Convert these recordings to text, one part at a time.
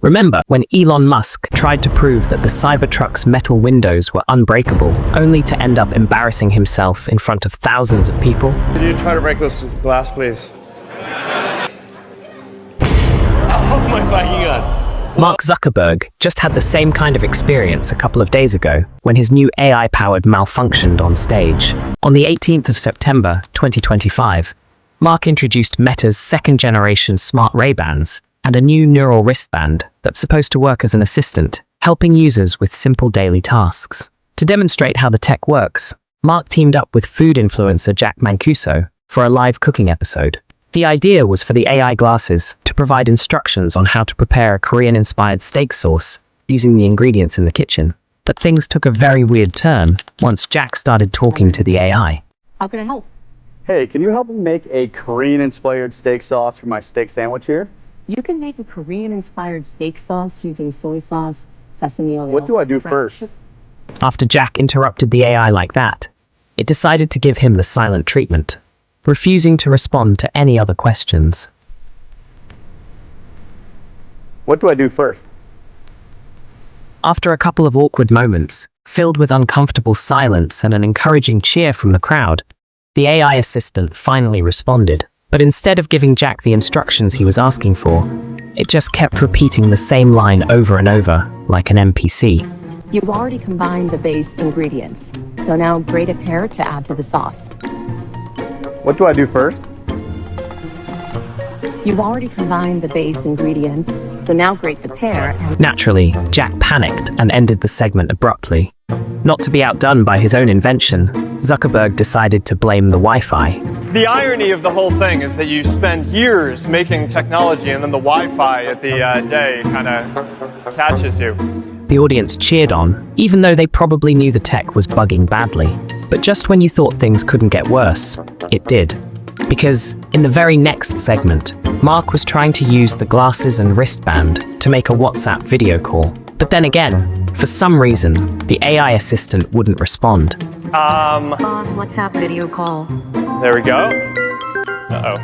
Remember when Elon Musk tried to prove that the Cybertruck's metal windows were unbreakable, only to end up embarrassing himself in front of thousands of people? Could you try to break this glass, please? Oh my fucking god. Mark Zuckerberg just had the same kind of experience a couple of days ago when his new AI-powered malfunctioned on stage. On the 18th of September 2025, Mark introduced Meta's second-generation smart Ray-Bans and a new neural wristband that's supposed to work as an assistant, helping users with simple daily tasks. To demonstrate how the tech works, Mark teamed up with food influencer Jack Mancuso for a live cooking episode. The idea was for the AI glasses to provide instructions on how to prepare a Korean-inspired steak sauce using the ingredients in the kitchen. But things took a very weird turn once Jack started talking to the AI. How can I help? Hey, can you help me make a Korean-inspired steak sauce for my steak sandwich here? You can make a Korean-inspired steak sauce using soy sauce, sesame oil. What do I do first? After Jack interrupted the AI like that, it decided to give him the silent treatment, refusing to respond to any other questions. What do I do first? After a couple of awkward moments, filled with uncomfortable silence and an encouraging cheer from the crowd, the AI assistant finally responded. But instead of giving Jack the instructions he was asking for, it just kept repeating the same line over and over, like an NPC. You've already combined the base ingredients, so now grate a pear to add to the sauce. What do I do first? You've already combined the base ingredients, so now grate the pear and... Naturally, Jack panicked and ended the segment abruptly. Not to be outdone by his own invention, Zuckerberg decided to blame the Wi-Fi. The irony of the whole thing is that you spend years making technology and then the Wi-Fi at the day kind of catches you. The audience cheered on, even though they probably knew the tech was bugging badly. But just when you thought things couldn't get worse, it did. Because in the very next segment, Mark was trying to use the glasses and wristband to make a WhatsApp video call. But then again, for some reason, the AI assistant wouldn't respond. Pause WhatsApp video call. There we go. Uh-oh.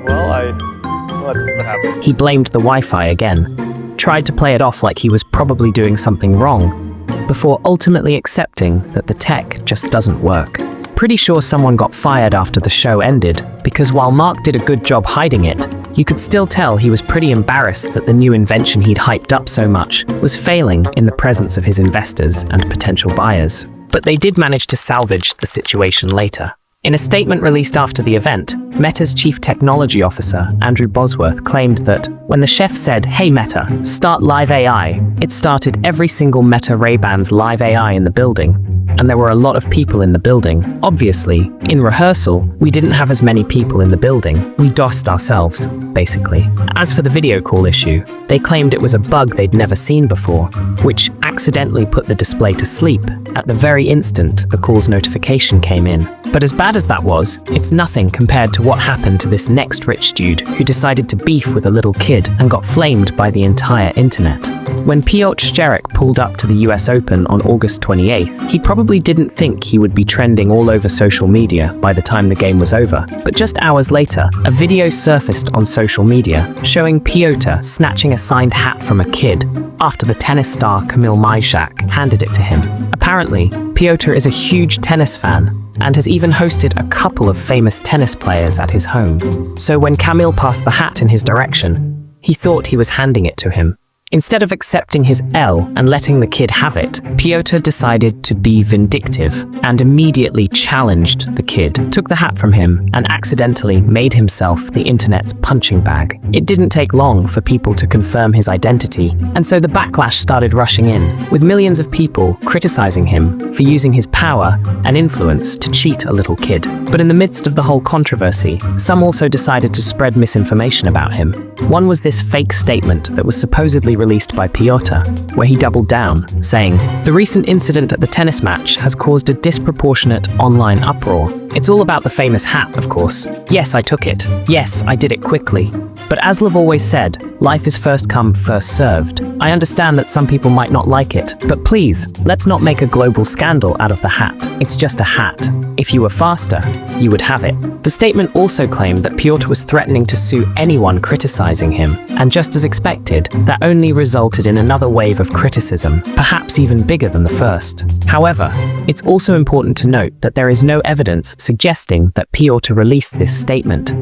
Well, let's see what happens. He blamed the Wi-Fi again, tried to play it off like he was probably doing something wrong, before ultimately accepting that the tech just doesn't work. Pretty sure someone got fired after the show ended, because while Mark did a good job hiding it, you could still tell he was pretty embarrassed that the new invention he'd hyped up so much was failing in the presence of his investors and potential buyers. But they did manage to salvage the situation later. In a statement released after the event, Meta's chief technology officer, Andrew Bosworth, claimed that when the chef said, "Hey Meta, start live AI," it started every single Meta Ray-Ban's live AI in the building. And there were a lot of people in the building. Obviously, in rehearsal, we didn't have as many people in the building. We DOSed ourselves, basically. As for the video call issue, they claimed it was a bug they'd never seen before, which accidentally put the display to sleep at the very instant the call's notification came in. But as bad as that was, it's nothing compared to what happened to this next rich dude who decided to beef with a little kid and got flamed by the entire internet. When Piotr Szczerek pulled up to the US Open on August 28th, he probably didn't think he would be trending all over social media by the time the game was over. But just hours later, a video surfaced on social media showing Piotr snatching a signed hat from a kid after the tennis star Kamil Majszak handed it to him. Apparently, Piotr is a huge tennis fan and has even hosted a couple of famous tennis players at his home. So when Kamil passed the hat in his direction, he thought he was handing it to him. Instead of accepting his L and letting the kid have it, Piotr decided to be vindictive and immediately challenged the kid, took the hat from him, and accidentally made himself the internet's punching bag. It didn't take long for people to confirm his identity, and so the backlash started rushing in, with millions of people criticizing him for using his power and influence to cheat a little kid. But in the midst of the whole controversy, some also decided to spread misinformation about him. One was this fake statement that was supposedly released by Piotr, where he doubled down, saying, "The recent incident at the tennis match has caused a disproportionate online uproar. It's all about the famous hat, of course. Yes, I took it. Yes, I did it quickly. But as Liv always said, life is first come, first served. I understand that some people might not like it, but please, let's not make a global scandal out of the hat. It's just a hat. If you were faster, you would have it. The statement also claimed that Piotr was threatening to sue anyone criticizing him, and just as expected, that only resulted in another wave of criticism, perhaps even bigger than the first. However, it's also important to note that there is no evidence suggesting that Piotr released this statement.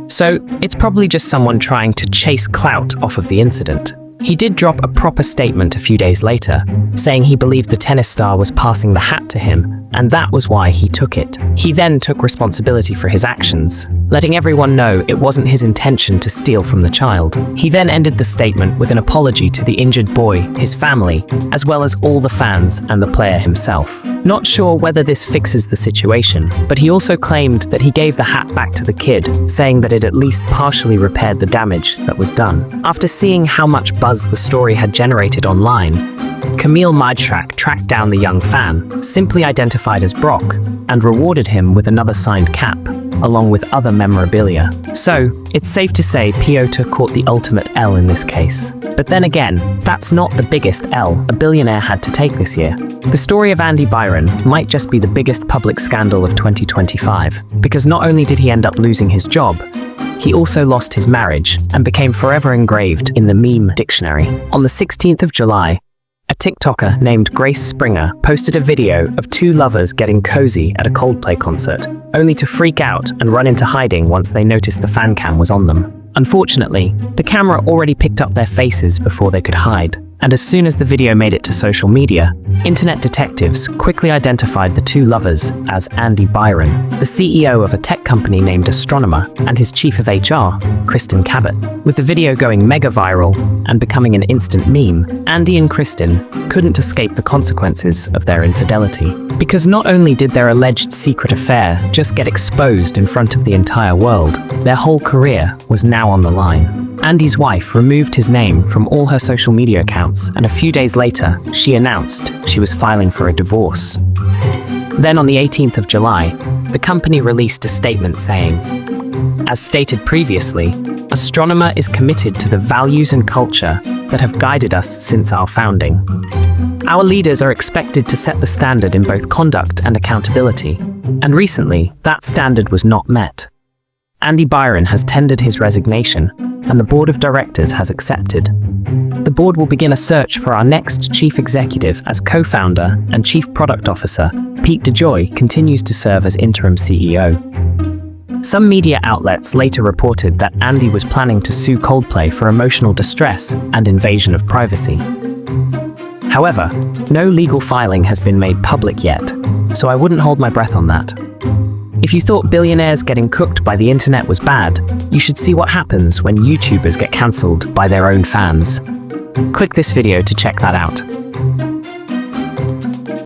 So, it's probably just someone trying to chase clout off of the incident. He did drop a proper statement a few days later, saying he believed the tennis star was passing the hat to him, and that was why he took it. He then took responsibility for his actions, letting everyone know it wasn't his intention to steal from the child. He then ended the statement with an apology to the injured boy, his family, as well as all the fans and the player himself. Not sure whether this fixes the situation, but he also claimed that he gave the hat back to the kid, saying that it at least partially repaired the damage that was done. After seeing how much buzz the story had generated online, Kamil Majtrak tracked down the young fan, simply identified as Brock, and rewarded him with another signed cap, along with other memorabilia. So, it's safe to say Piotr caught the ultimate L in this case. But then again, that's not the biggest L a billionaire had to take this year. The story of Andy Byron might just be the biggest public scandal of 2025, because not only did he end up losing his job, he also lost his marriage and became forever engraved in the meme dictionary. On the 16th of July, a TikToker named Grace Springer posted a video of two lovers getting cozy at a Coldplay concert, only to freak out and run into hiding once they noticed the fan cam was on them. Unfortunately, the camera already picked up their faces before they could hide, and as soon as the video made it to social media, internet detectives quickly identified the two lovers as Andy Byron, the CEO of a tech company named Astronomer, and his chief of HR, Kristen Cabot. With the video going mega viral and becoming an instant meme, Andy and Kristen couldn't escape the consequences of their infidelity. Because not only did their alleged secret affair just get exposed in front of the entire world, their whole career was now on the line. Andy's wife removed his name from all her social media accounts, and a few days later, she announced she was filing for a divorce. Then on the 18th of July, the company released a statement saying, "As stated previously, Astronomer is committed to the values and culture that have guided us since our founding. Our leaders are expected to set the standard in both conduct and accountability, and recently, that standard was not met. Andy Byron has tendered his resignation, and the board of directors has accepted. The board will begin a search for our next chief executive as co-founder and chief product officer. Pete DeJoy continues to serve as interim CEO." Some media outlets later reported that Andy was planning to sue Coldplay for emotional distress and invasion of privacy. However, no legal filing has been made public yet, so I wouldn't hold my breath on that. If you thought billionaires getting cooked by the internet was bad, you should see what happens when YouTubers get cancelled by their own fans. Click this video to check that out.